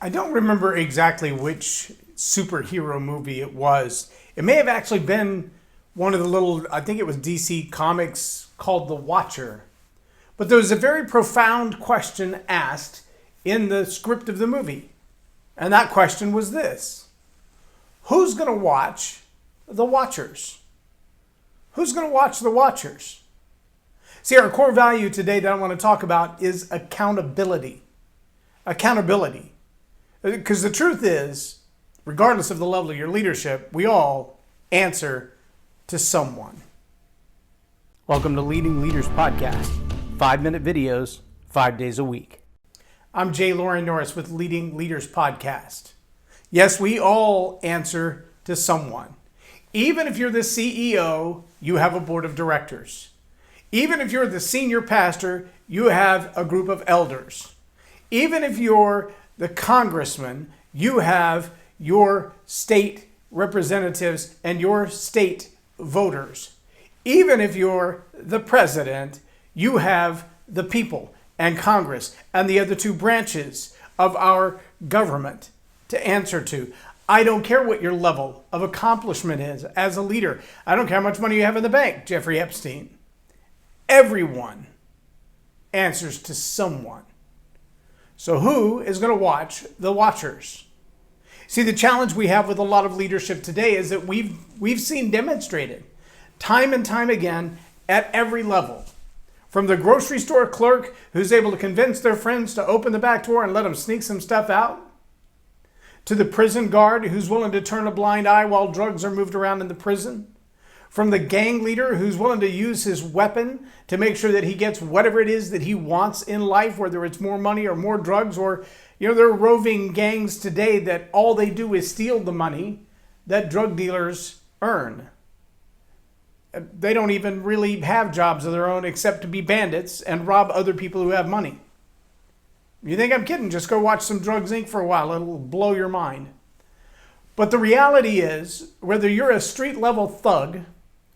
I don't remember exactly which superhero movie it was. It may have actually been one of the little, I think it was DC Comics called The Watcher. But there was a very profound question asked in the script of the movie. And that question was this: who's going to watch The Watchers? Who's going to watch The Watchers? See, our core value today that I want to talk about is accountability. Accountability. Because the truth is, regardless of the level of your leadership, we all answer to someone. Welcome to Leading Leaders Podcast. 5-minute videos, 5 days a week. I'm J Loren Norris with Leading Leaders Podcast. Yes, we all answer to someone. Even if you're the CEO, you have a board of directors. Even if you're the senior pastor, you have a group of elders. Even if you're the congressman, you have your state representatives and your state voters. Even if you're the president, you have the people and Congress and the other two branches of our government to answer to. I don't care what your level of accomplishment is as a leader. I don't care how much money you have in the bank, Jeffrey Epstein. Everyone answers to someone. So who is going to watch The Watchers? See, the challenge we have with a lot of leadership today is that we've seen demonstrated time and time again at every level. From the grocery store clerk who's able to convince their friends to open the back door and let them sneak some stuff out, to the prison guard who's willing to turn a blind eye while drugs are moved around in the prison, from the gang leader who's willing to use his weapon to make sure that he gets whatever it is that he wants in life, whether it's more money or more drugs, or, there are roving gangs today that all they do is steal the money that drug dealers earn. They don't even really have jobs of their own except to be bandits and rob other people who have money. You think I'm kidding? Just go watch some Drugs Inc. for a while. It'll blow your mind. But the reality is, whether you're a street level thug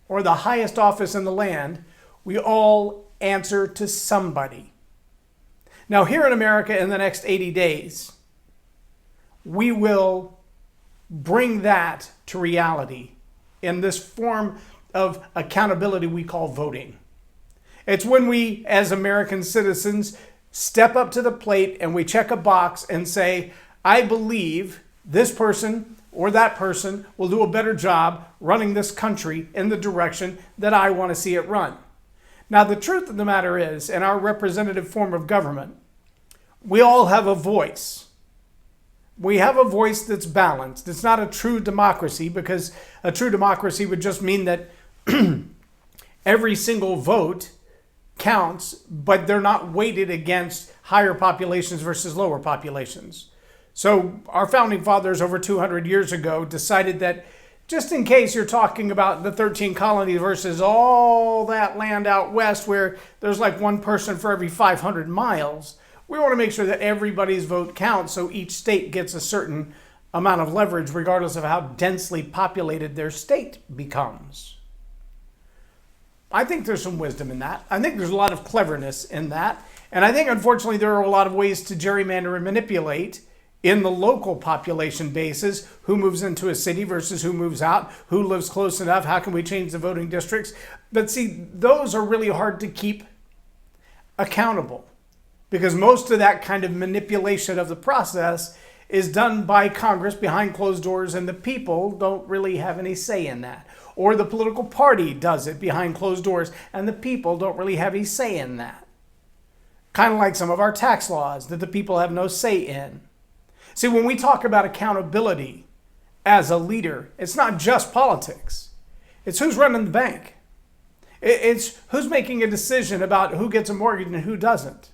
or the highest office in the land, we all answer to somebody. Now, here in America, in the next 80 days, we will bring that to reality in this form of accountability we call voting. It's when we, as American citizens, step up to the plate and we check a box and say, I believe this person or that person will do a better job running this country in the direction that I want to see it run. Now, the truth of the matter is, in our representative form of government, we all have a voice. We have a voice that's balanced. It's not a true democracy, because a true democracy would just mean that every single vote counts, but they're not weighted against higher populations versus lower populations. So our founding fathers over 200 years ago decided that just in case you're talking about the 13 colonies versus all that land out west where there's like one person for every 500 miles, we want to make sure that everybody's vote counts so each state gets a certain amount of leverage regardless of how densely populated their state becomes. I think there's some wisdom in that. I think there's a lot of cleverness in that. And I think, unfortunately, there are a lot of ways to gerrymander and manipulate in the local population basis, who moves into a city versus who moves out, who lives close enough, how can we change the voting districts? But see, those are really hard to keep accountable, because most of that kind of manipulation of the process is done by Congress behind closed doors, and the people don't really have any say in that. Or the political party does it behind closed doors, and the people don't really have any say in that. Kind of like some of our tax laws that the people have no say in. See, when we talk about accountability as a leader, it's not just politics. It's who's running the bank. It's who's making a decision about who gets a mortgage and who doesn't.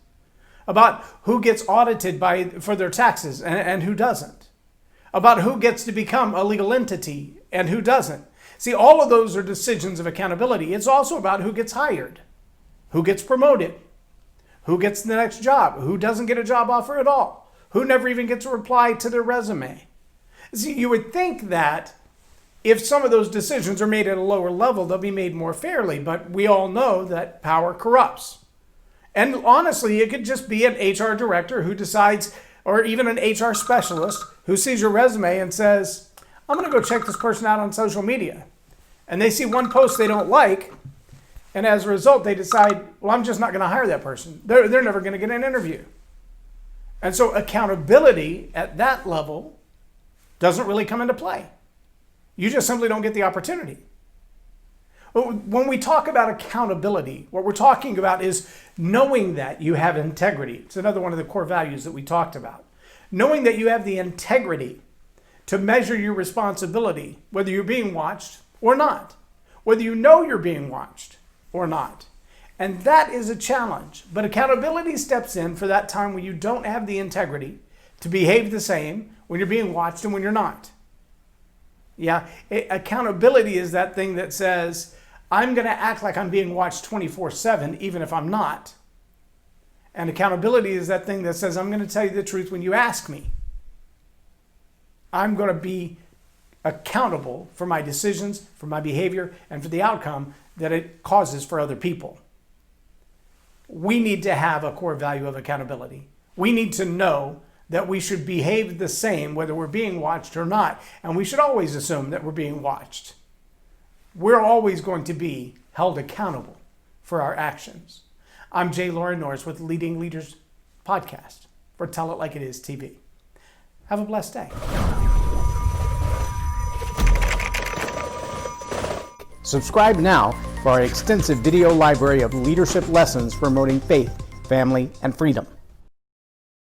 About who gets audited for their taxes and who doesn't. About who gets to become a legal entity and who doesn't. See, all of those are decisions of accountability. It's also about who gets hired, who gets promoted, who gets the next job, who doesn't get a job offer at all, who never even gets a reply to their resume. See, you would think that if some of those decisions are made at a lower level, they'll be made more fairly, but we all know that power corrupts. And honestly, it could just be an HR director who decides, or even an HR specialist who sees your resume and says, I'm going to go check this person out on social media. And they see one post they don't like, and as a result, they decide, well, I'm just not going to hire that person. They're never going to get an interview. And so accountability at that level doesn't really come into play. You just simply don't get the opportunity. When we talk about accountability, what we're talking about is knowing that you have integrity. It's another one of the core values that we talked about. Knowing that you have the integrity to measure your responsibility, whether you're being watched or not, whether you know you're being watched or not. And that is a challenge. But accountability steps in for that time when you don't have the integrity to behave the same when you're being watched and when you're not. Yeah, accountability is that thing that says, I'm going to act like I'm being watched 24/7, even if I'm not. And accountability is that thing that says, I'm going to tell you the truth when you ask me. I'm going to be accountable for my decisions, for my behavior, and for the outcome that it causes for other people. We need to have a core value of accountability. We need to know that we should behave the same whether we're being watched or not. And we should always assume that we're being watched. We're always going to be held accountable for our actions. I'm J Loren Norris with Leading Leaders Podcast for Tell It Like It Is TV. Have a blessed day. Subscribe now for our extensive video library of leadership lessons promoting faith, family, and freedom.